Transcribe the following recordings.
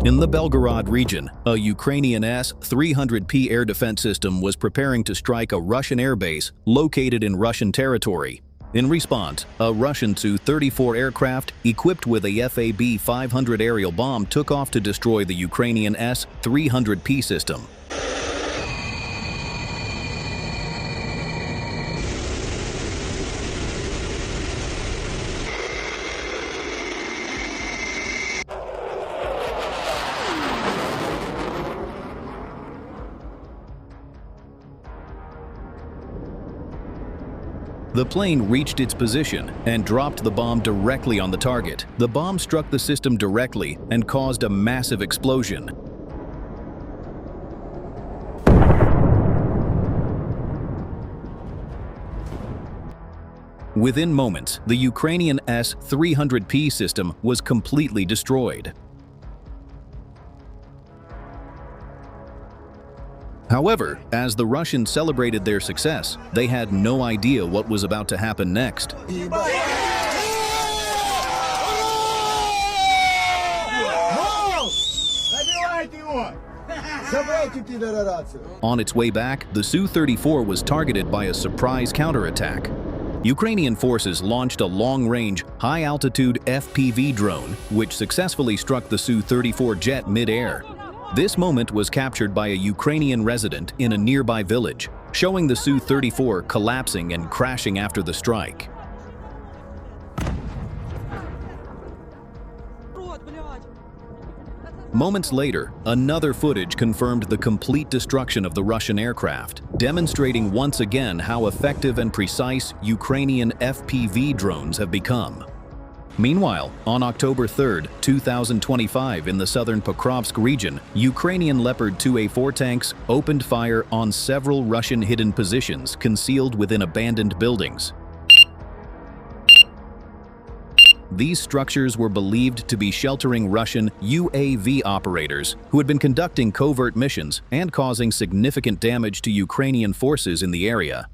In the Belgorod region, a Ukrainian Su-34Jet air defense system was preparing to strike a Russian airbase located in Russian territory. In response, a Russian Su-34 aircraft equipped with a FAB-500 aerial bomb took off to destroy the Ukrainian Su-300Jet system. The plane reached its position and dropped the bomb directly on the target. The bomb struck the system directly and caused a massive explosion. Within moments, the Ukrainian Su-300Jet system was completely destroyed. However, as the Russians celebrated their success, they had no idea what was about to happen next. On its way back, the Su-34 was targeted by a surprise counterattack. Ukrainian forces launched a long-range, high-altitude FPV drone, which successfully struck the Su-34Jet midair. This moment was captured by a Ukrainian resident in a nearby village, showing the Su-34 collapsing and crashing after the strike. Moments later, another footage confirmed the complete destruction of the Russian aircraft, demonstrating once again how effective and precise Ukrainian FPV drones have become. Meanwhile, on October 3, 2025, in the southern Pokrovsk region, Ukrainian Leopard 2A4 tanks opened fire on several Russian hidden positions concealed within abandoned buildings. These structures were believed to be sheltering Russian UAV operators who had been conducting covert missions and causing significant damage to Ukrainian forces in the area.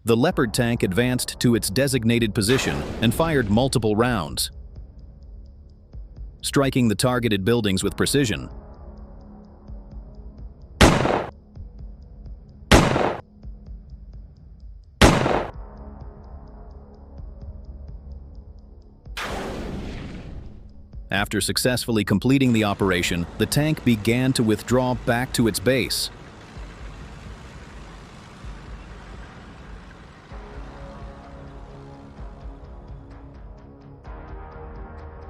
The Leopard tank advanced to its designated position and fired multiple rounds, striking the targeted buildings with precision. After successfully completing the operation, the tank began to withdraw back to its base.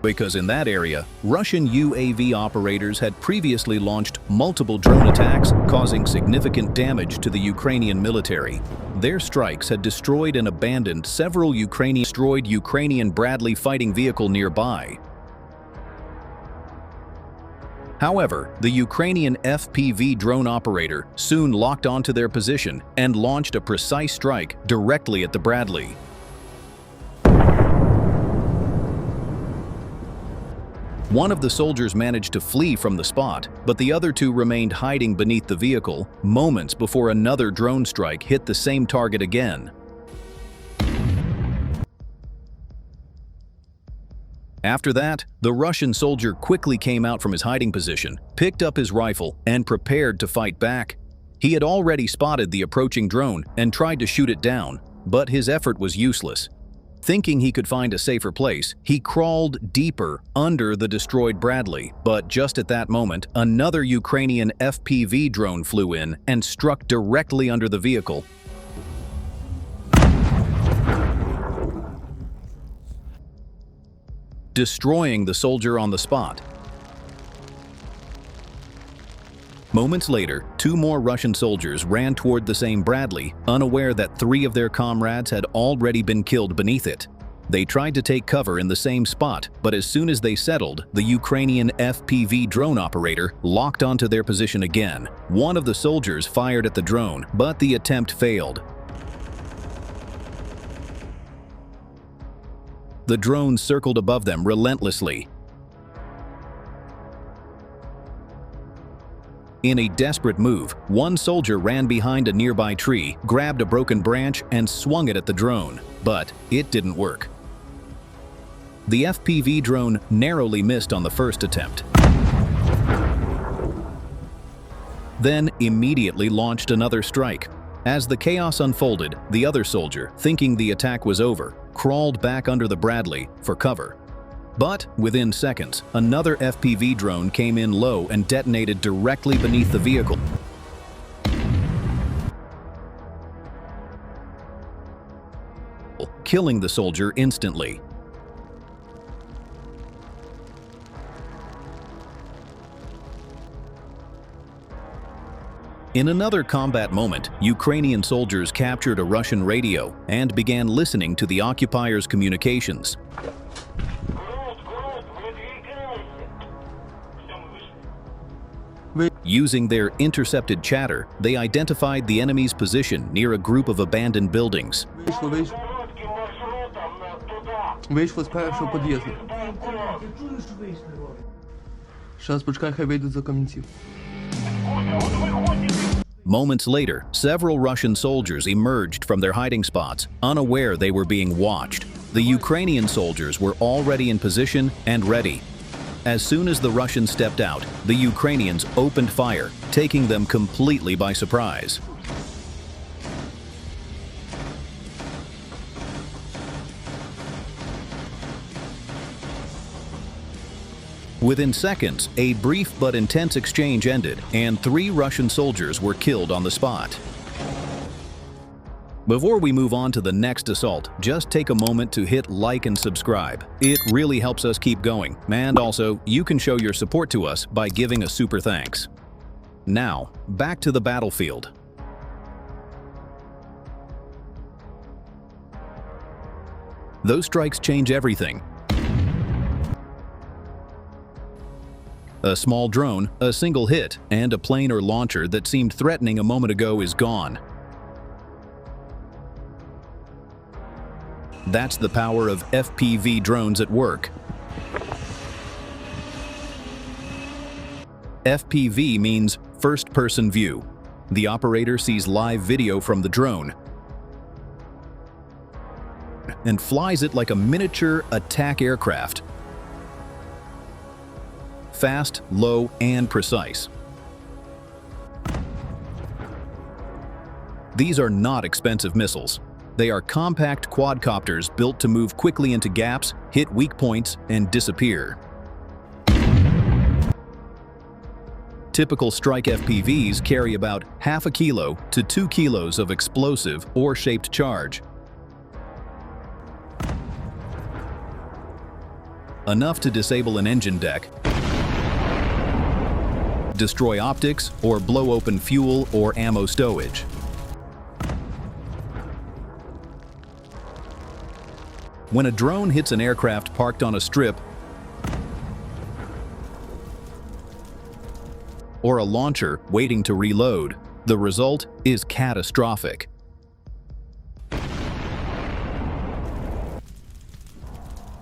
Because in that area, Russian UAV operators had previously launched multiple drone attacks, causing significant damage to the Ukrainian military. Their strikes had destroyed and abandoned several Ukrainian Bradley fighting vehicle nearby. However, the Ukrainian FPV drone operator soon locked onto their position and launched a precise strike directly at the Bradley. One of the soldiers managed to flee from the spot, but the other two remained hiding beneath the vehicle moments before another drone strike hit the same target again. After that, the Russian soldier quickly came out from his hiding position, picked up his rifle, and prepared to fight back. He had already spotted the approaching drone and tried to shoot it down, but his effort was useless. Thinking he could find a safer place, he crawled deeper under the destroyed Bradley, but just at that moment, another Ukrainian FPV drone flew in and struck directly under the vehicle. Destroying the soldier on the spot. Moments later, two more Russian soldiers ran toward the same Bradley, unaware that three of their comrades had already been killed beneath it. They tried to take cover in the same spot, but as soon as they settled, the Ukrainian FPV drone operator locked onto their position again. One of the soldiers fired at the drone, but the attempt failed. The drone circled above them relentlessly. In a desperate move, one soldier ran behind a nearby tree, grabbed a broken branch, and swung it at the drone, but it didn't work. The FPV drone narrowly missed on the first attempt. then immediately launched another strike. As the chaos unfolded, the other soldier, thinking the attack was over, crawled back under the Bradley for cover. But within seconds, another FPV drone came in low and detonated directly beneath the vehicle. Killing the soldier instantly. In another combat moment, Ukrainian soldiers captured a Russian radio and began listening to the occupiers' communications. Using their intercepted chatter, they identified the enemy's position near a group of abandoned buildings. Вийшло з першого під'їзду. Зараз почекай, хай вийдуть за камінців. Moments later, several Russian soldiers emerged from their hiding spots, unaware they were being watched. The Ukrainian soldiers were already in position and ready. As soon as the Russians stepped out, the Ukrainians opened fire, taking them completely by surprise. Within seconds, a brief but intense exchange ended, and 3 Russian soldiers were killed on the spot. Before we move on to the next assault, just take a moment to hit like and subscribe. It really helps us keep going, and also, you can show your support to us by giving a super thanks. Now, back to the battlefield. Those strikes change everything. A small drone, a single hit, and a plane or launcher that seemed threatening a moment ago is gone. That's the power of FPV drones at work. FPV means first-person view. The operator sees live video from the drone and flies it like a miniature attack aircraft. Fast, low, and precise. These are not expensive missiles. They are compact quadcopters built to move quickly into gaps, hit weak points, and disappear. Typical strike FPVs carry about half a kilo to 2 kilos of explosive or shaped charge. Enough to disable an engine deck, destroy optics, or blow open fuel or ammo stowage. When a drone hits an aircraft parked on a strip or a launcher waiting to reload, the result is catastrophic.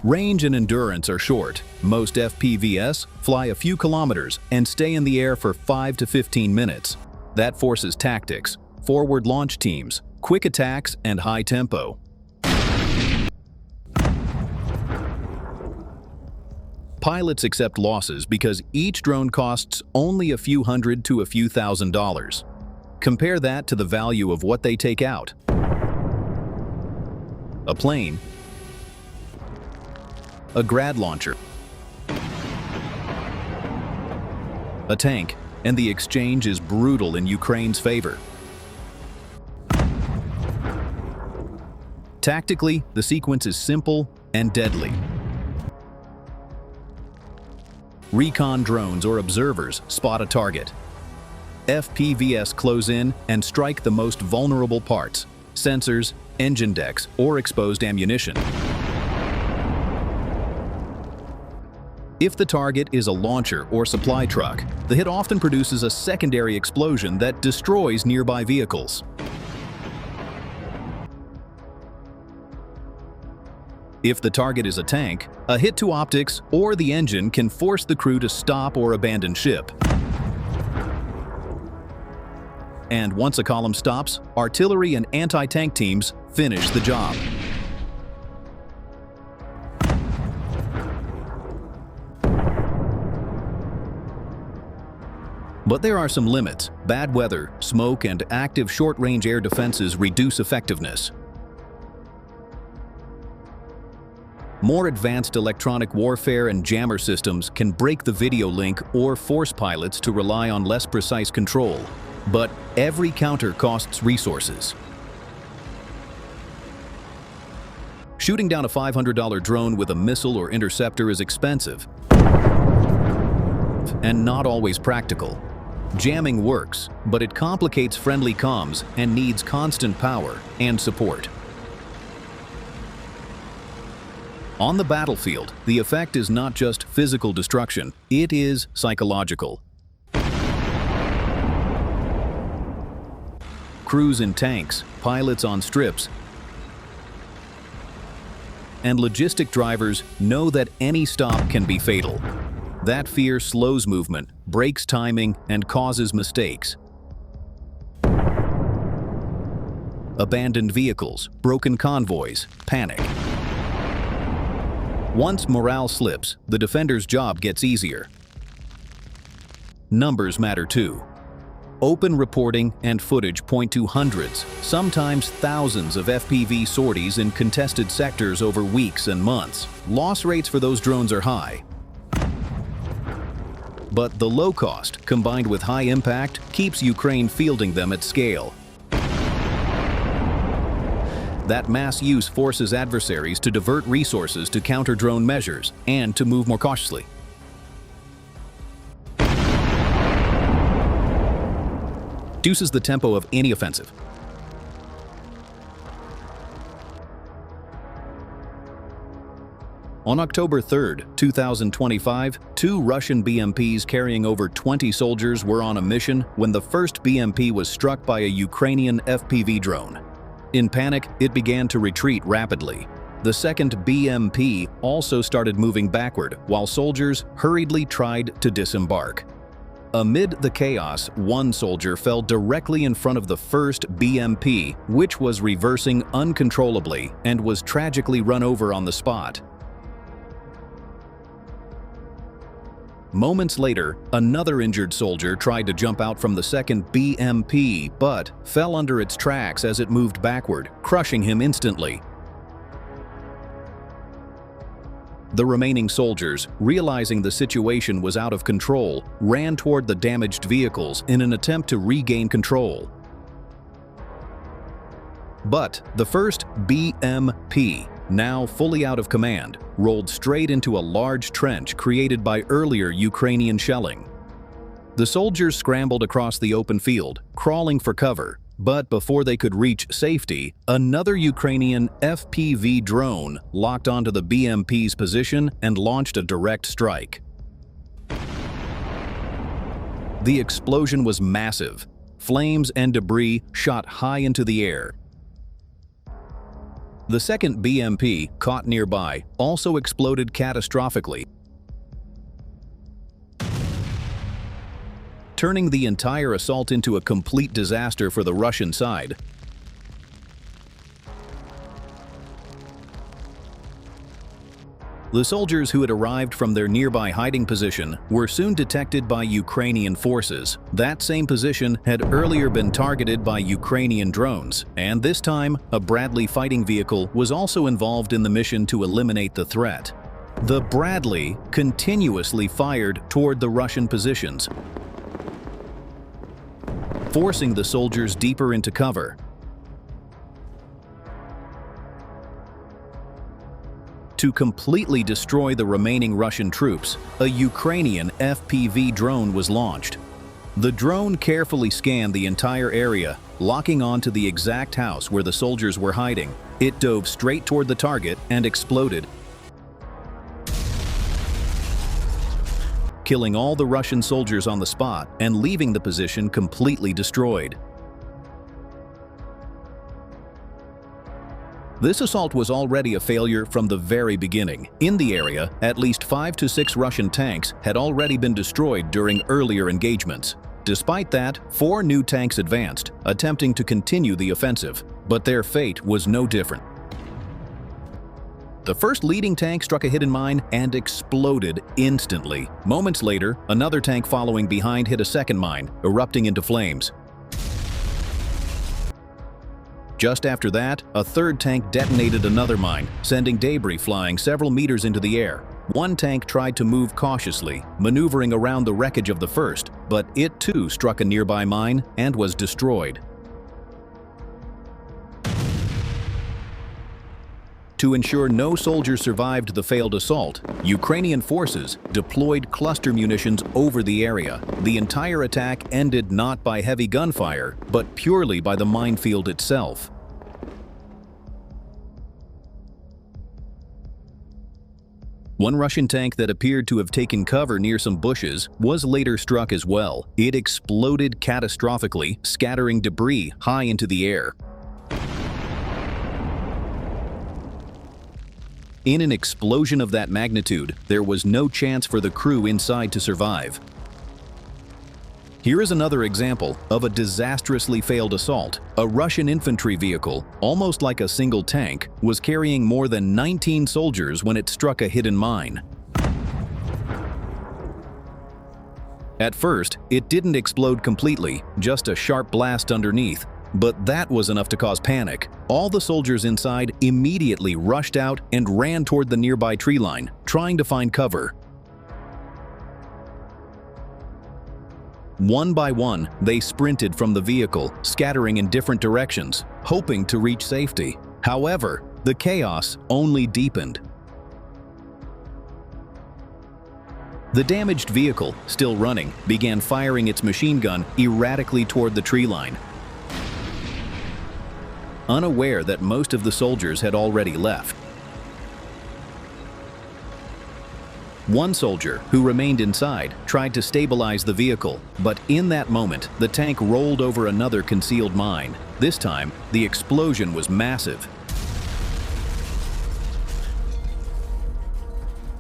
Range and endurance are short. Most FPVs fly a few kilometers and stay in the air for 5 to 15 minutes. That forces tactics, forward launch teams, quick attacks, and high tempo. Pilots accept losses because each drone costs only a few hundred to a few $1,000s. Compare that to the value of what they take out. A plane, a grad launcher, a tank, and the exchange is brutal in Ukraine's favor. Tactically, the sequence is simple and deadly. Recon drones or observers spot a target. FPVs close in and strike the most vulnerable parts, sensors, engine decks, or exposed ammunition. If the target is a launcher or supply truck, the hit often produces a secondary explosion that destroys nearby vehicles. If the target is a tank, a hit to optics or the engine can force the crew to stop or abandon ship. And once a column stops, artillery and anti-tank teams finish the job. But there are some limits. Bad weather, smoke, and active short-range air defenses reduce effectiveness. More advanced electronic warfare and jammer systems can break the video link or force pilots to rely on less precise control. But every counter costs resources. Shooting down a $500 drone with a missile or interceptor is expensive and not always practical. Jamming works, but it complicates friendly comms and needs constant power and support. On the battlefield, the effect is not just physical destruction, it is psychological. Crews in tanks, pilots on strips, and logistic drivers know that any stop can be fatal. That fear slows movement, breaks timing, and causes mistakes. Abandoned vehicles, broken convoys, panic. Once morale slips, the defender's job gets easier. Numbers matter too. Open reporting and footage point to hundreds, sometimes thousands of FPV sorties in contested sectors over weeks and months. Loss rates for those drones are high. But the low cost, combined with high impact, keeps Ukraine fielding them at scale. That mass use forces adversaries to divert resources to counter drone measures and to move more cautiously. Reduces the tempo of any offensive. On October 3, 2025, 2 Russian BMPs carrying over 20 soldiers were on a mission when the first BMP was struck by a Ukrainian FPV drone. In panic, it began to retreat rapidly. The second BMP also started moving backward while soldiers hurriedly tried to disembark. Amid the chaos, one soldier fell directly in front of the first BMP, which was reversing uncontrollably and was tragically run over on the spot. Moments later, another injured soldier tried to jump out from the second BMP, but fell under its tracks as it moved backward, crushing him instantly. The remaining soldiers, realizing the situation was out of control, ran toward the damaged vehicles in an attempt to regain control. But the first BMP, now fully out of command, rolled straight into a large trench created by earlier Ukrainian shelling. The soldiers scrambled across the open field, crawling for cover, but before they could reach safety, another Ukrainian FPV drone locked onto the BMP's position and launched a direct strike. The explosion was massive. Flames and debris shot high into the air. The second BMP, caught nearby, also exploded catastrophically, turning the entire assault into a complete disaster for the Russian side. The soldiers who had arrived from their nearby hiding position were soon detected by Ukrainian forces. That same position had earlier been targeted by Ukrainian drones, and this time, a Bradley fighting vehicle was also involved in the mission to eliminate the threat. The Bradley continuously fired toward the Russian positions, forcing the soldiers deeper into cover. To completely destroy the remaining Russian troops, a Ukrainian FPV drone was launched. The drone carefully scanned the entire area, locking onto the exact house where the soldiers were hiding. It dove straight toward the target and exploded, killing all the Russian soldiers on the spot and leaving the position completely destroyed. This assault was already a failure from the very beginning. In the area, at least 5 to 6 Russian tanks had already been destroyed during earlier engagements. Despite that, 4 new tanks advanced, attempting to continue the offensive, but their fate was no different. The first leading tank struck a hidden mine and exploded instantly. Moments later, another tank following behind hit a second mine, erupting into flames. Just after that, a third tank detonated another mine, sending debris flying several meters into the air. One tank tried to move cautiously, maneuvering around the wreckage of the first, but it too struck a nearby mine and was destroyed. To ensure no soldiers survived the failed assault, Ukrainian forces deployed cluster munitions over the area. The entire attack ended not by heavy gunfire, but purely by the minefield itself. One Russian tank that appeared to have taken cover near some bushes was later struck as well. It exploded catastrophically, scattering debris high into the air. In an explosion of that magnitude, there was no chance for the crew inside to survive. Here is another example of a disastrously failed assault. A Russian infantry vehicle, almost like a single tank, was carrying more than 19 soldiers when it struck a hidden mine. At first, it didn't explode completely, just a sharp blast underneath. But that was enough to cause panic. All the soldiers inside immediately rushed out and ran toward the nearby tree line, trying to find cover. One by one, they sprinted from the vehicle, scattering in different directions, hoping to reach safety. However, the chaos only deepened. The damaged vehicle, still running, began firing its machine gun erratically toward the tree line, unaware that most of the soldiers had already left. One soldier, who remained inside, tried to stabilize the vehicle, but in that moment, the tank rolled over another concealed mine. This time, the explosion was massive.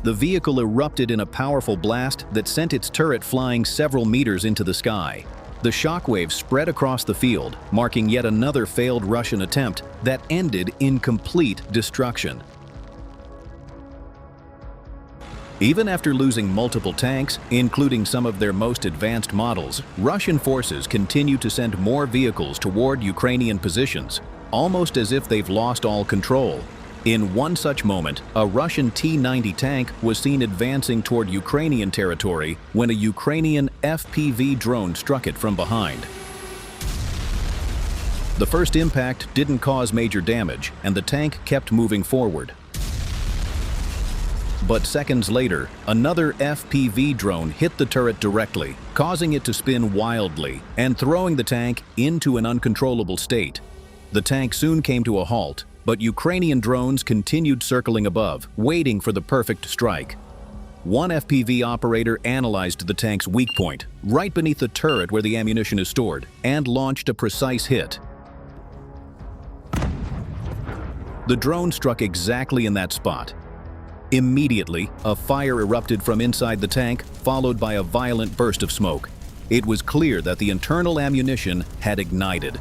The vehicle erupted in a powerful blast that sent its turret flying several meters into the sky. The shockwaves spread across the field, marking yet another failed Russian attempt that ended in complete destruction. Even after losing multiple tanks, including some of their most advanced models, Russian forces continue to send more vehicles toward Ukrainian positions, almost as if they've lost all control. In one such moment, a Russian T-90 tank was seen advancing toward Ukrainian territory when a Ukrainian FPV drone struck it from behind. The first impact didn't cause major damage, and the tank kept moving forward. But seconds later, another FPV drone hit the turret directly, causing it to spin wildly and throwing the tank into an uncontrollable state. The tank soon came to a halt, but Ukrainian drones continued circling above, waiting for the perfect strike. One FPV operator analyzed the tank's weak point, right beneath the turret where the ammunition is stored, and launched a precise hit. The drone struck exactly in that spot. Immediately, a fire erupted from inside the tank, followed by a violent burst of smoke. It was clear that the internal ammunition had ignited.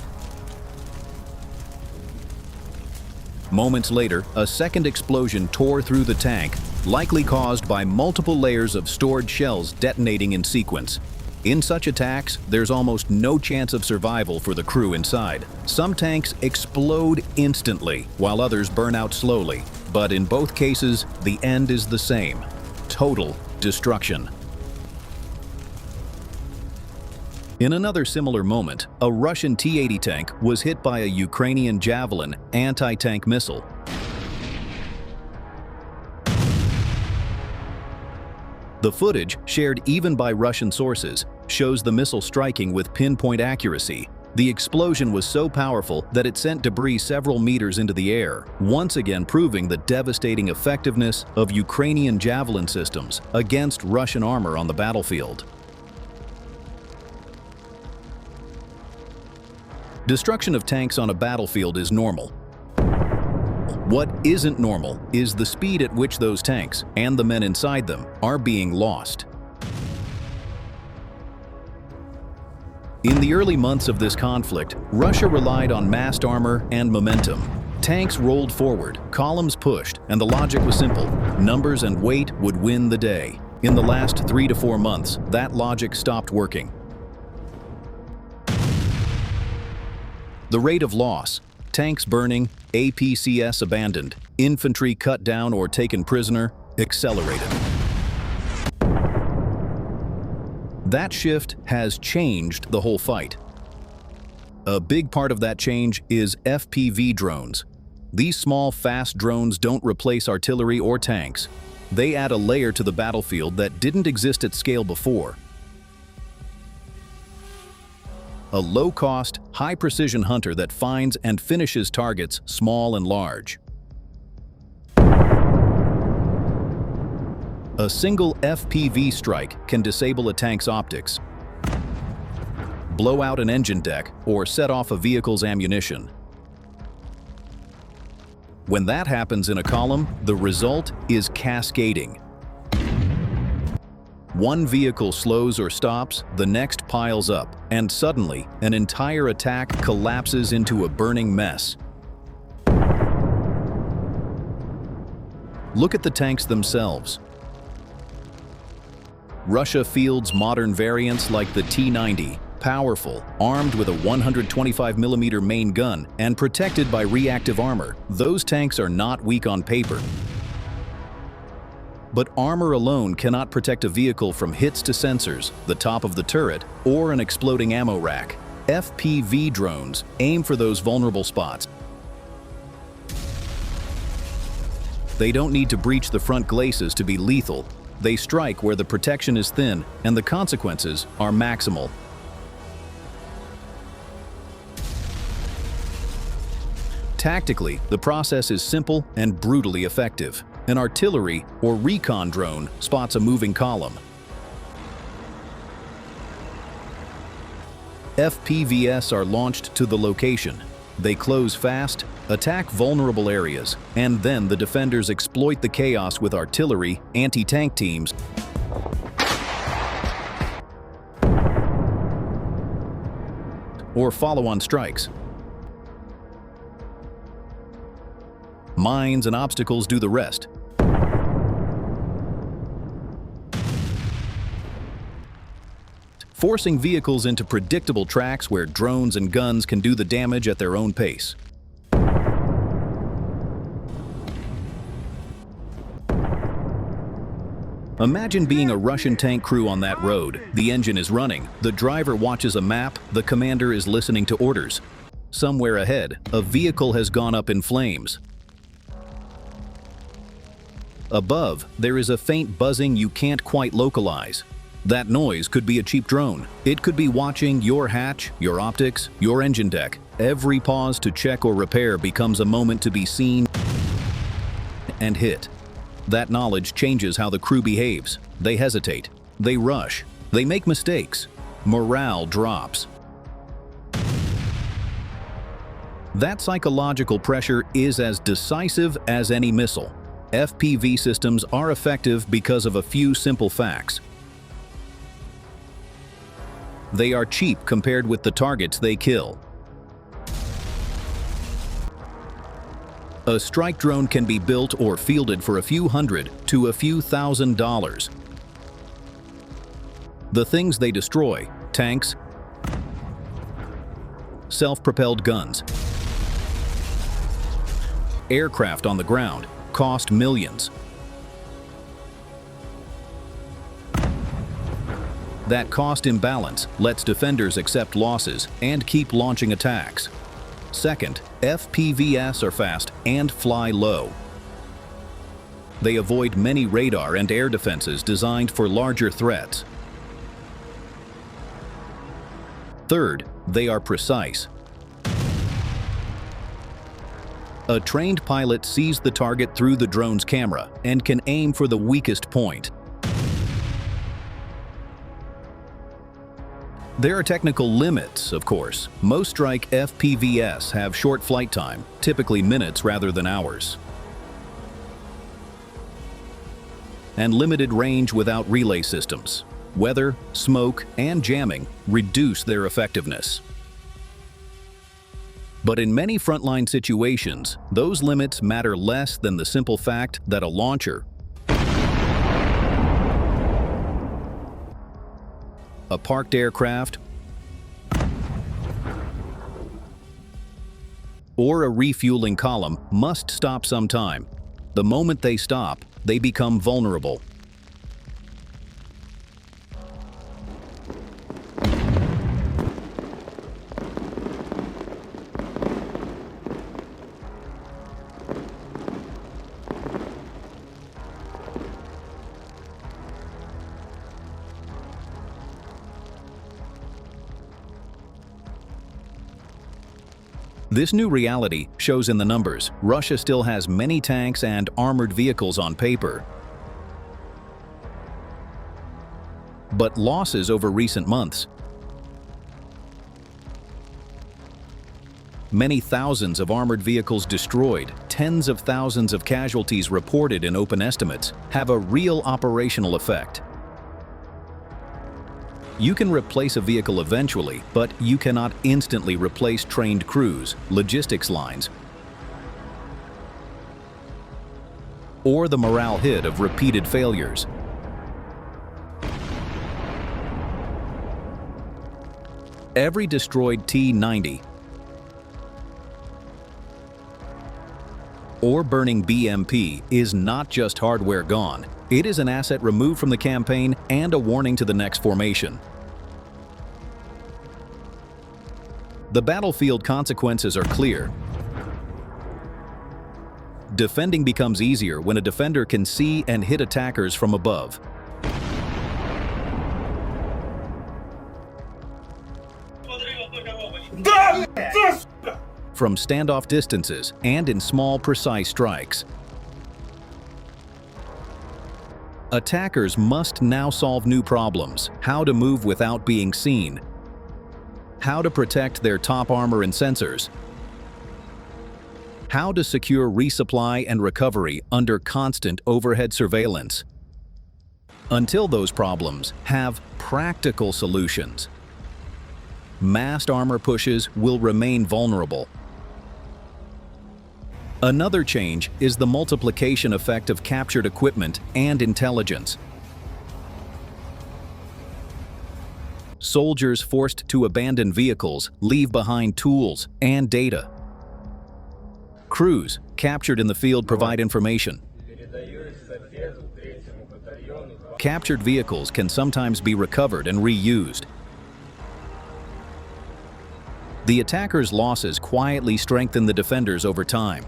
Moments later, a second explosion tore through the tank, likely caused by multiple layers of stored shells detonating in sequence. In such attacks, there's almost no chance of survival for the crew inside. Some tanks explode instantly, while others burn out slowly. But in both cases, the end is the same: total destruction. In another similar moment, a Russian T-80 tank was hit by a Ukrainian Javelin anti-tank missile. The footage, shared even by Russian sources, shows the missile striking with pinpoint accuracy. The explosion was so powerful that it sent debris several meters into the air, once again proving the devastating effectiveness of Ukrainian Javelin systems against Russian armor on the battlefield. Destruction of tanks on a battlefield is normal. What isn't normal is the speed at which those tanks, and the men inside them, are being lost. In the early months of this conflict, Russia relied on massed armor and momentum. Tanks rolled forward, columns pushed, and the logic was simple. Numbers and weight would win the day. In the last 3 to 4 months, that logic stopped working. The rate of loss, tanks burning, APCS abandoned, infantry cut down or taken prisoner, accelerated. That shift has changed the whole fight. A big part of that change is FPV drones. These small, fast drones don't replace artillery or tanks. They add a layer to the battlefield that didn't exist at scale before. A low-cost, high-precision hunter that finds and finishes targets small and large. A single FPV strike can disable a tank's optics, blow out an engine deck, or set off a vehicle's ammunition. When that happens in a column, the result is cascading. One vehicle slows or stops, the next piles up, and suddenly, an entire attack collapses into a burning mess. Look at the tanks themselves. Russia fields modern variants like the T-90, powerful, armed with a 125mm main gun, and protected by reactive armor. Those tanks are not weak on paper. But armor alone cannot protect a vehicle from hits to sensors, the top of the turret, or an exploding ammo rack. FPV drones aim for those vulnerable spots. They don't need to breach the front glacis to be lethal. They strike where the protection is thin, and the consequences are maximal. Tactically, the process is simple and brutally effective. An artillery or recon drone spots a moving column. FPVs are launched to the location. They close fast, attack vulnerable areas, and then the defenders exploit the chaos with artillery, anti-tank teams, or follow-on strikes. Mines and obstacles do the rest. Forcing vehicles into predictable tracks where drones and guns can do the damage at their own pace. Imagine being a Russian tank crew on that road. The engine is running, the driver watches a map, the commander is listening to orders. Somewhere ahead, a vehicle has gone up in flames. Above, there is a faint buzzing you can't quite localize. That noise could be a cheap drone. It could be watching your hatch, your optics, your engine deck. Every pause to check or repair becomes a moment to be seen and hit. That knowledge changes how the crew behaves. They hesitate. They rush. They make mistakes. Morale drops. That psychological pressure is as decisive as any missile. FPV systems are effective because of a few simple facts. They are cheap compared with the targets they kill. A strike drone can be built or fielded for a few hundred to a few $1,000s. The things they destroy: tanks, self-propelled guns, aircraft on the ground, cost millions. That cost imbalance lets defenders accept losses and keep launching attacks. Second, FPVs are fast and fly low. They avoid many radar and air defenses designed for larger threats. Third, they are precise. A trained pilot sees the target through the drone's camera and can aim for the weakest point. There are technical limits, of course. Most strike FPVs have short flight time, typically minutes rather than hours, and limited range without relay systems. Weather, smoke, and jamming reduce their effectiveness. But in many frontline situations, those limits matter less than the simple fact that a launcher, a parked aircraft, or a refueling column must stop sometime. The moment they stop, they become vulnerable. This new reality shows in the numbers. Russia still has many tanks and armored vehicles on paper. But losses over recent months. Many thousands of armored vehicles destroyed, tens of thousands of casualties reported in open estimates, have a real operational effect. You can replace a vehicle eventually, but you cannot instantly replace trained crews, logistics lines, or the morale hit of repeated failures. Every destroyed T-90 or burning BMP is not just hardware gone. It is an asset removed from the campaign and a warning to the next formation. The battlefield consequences are clear. Defending becomes easier when a defender can see and hit attackers from above. From standoff distances and in small, precise strikes. Attackers must now solve new problems: how to move without being seen, how to protect their top armor and sensors, how to secure resupply and recovery under constant overhead surveillance. Until those problems have practical solutions, massed armor pushes will remain vulnerable. Another change is the multiplication effect of captured equipment and intelligence. Soldiers forced to abandon vehicles leave behind tools and data. Crews captured in the field provide information. Captured vehicles can sometimes be recovered and reused. The attackers' losses quietly strengthen the defenders over time.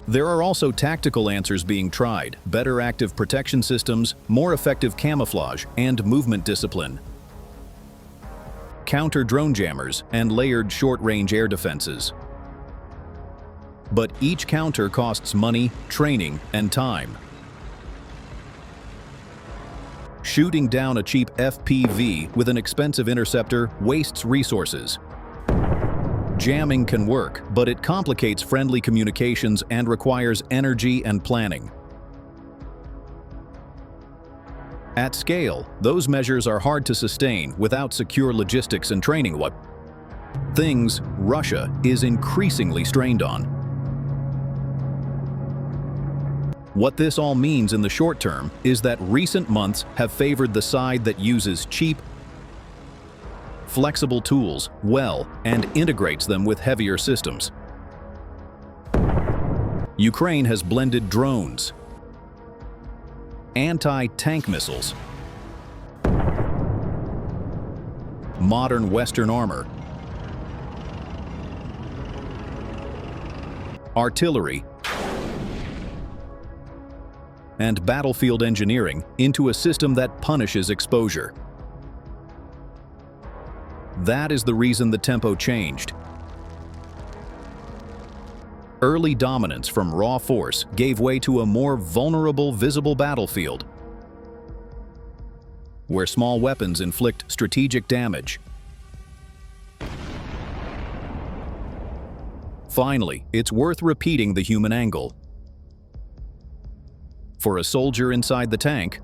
There are also tactical answers being tried: better active protection systems, more effective camouflage, and movement discipline. Counter drone jammers and layered short-range air defenses. But each counter costs money, training, and time. Shooting down a cheap FPV with an expensive interceptor wastes resources. Jamming can work, but it complicates friendly communications and requires energy and planning. At scale, those measures are hard to sustain without secure logistics and training. Things Russia is increasingly strained on. What this all means in the short term is that recent months have favored the side that uses cheap, flexible tools well and integrates them with heavier systems. Ukraine has blended drones, anti-tank missiles, modern Western armor, artillery, and battlefield engineering into a system that punishes exposure. That is the reason the tempo changed. Early dominance from raw force gave way to a more vulnerable, visible battlefield, where small weapons inflict strategic damage. Finally, it's worth repeating the human angle. For a soldier inside the tank,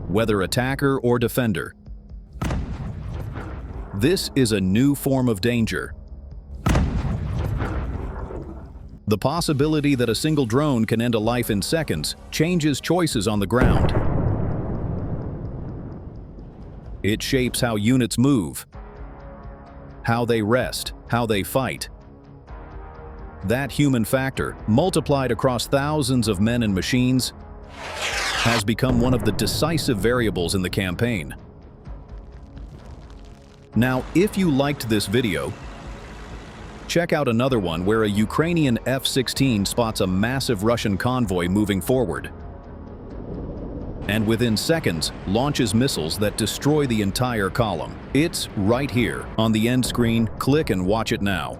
whether attacker or defender, This is a new form of danger. The possibility that a single drone can end a life in seconds changes choices on the ground. It shapes how units move, how they rest, how they fight. That human factor, multiplied across thousands of men and machines, has become one of the decisive variables in the campaign. Now, if you liked this video, check out another one where a Ukrainian F-16 spots a massive Russian convoy moving forward, and within seconds launches missiles that destroy the entire column. It's right here on the end screen. Click and watch it now.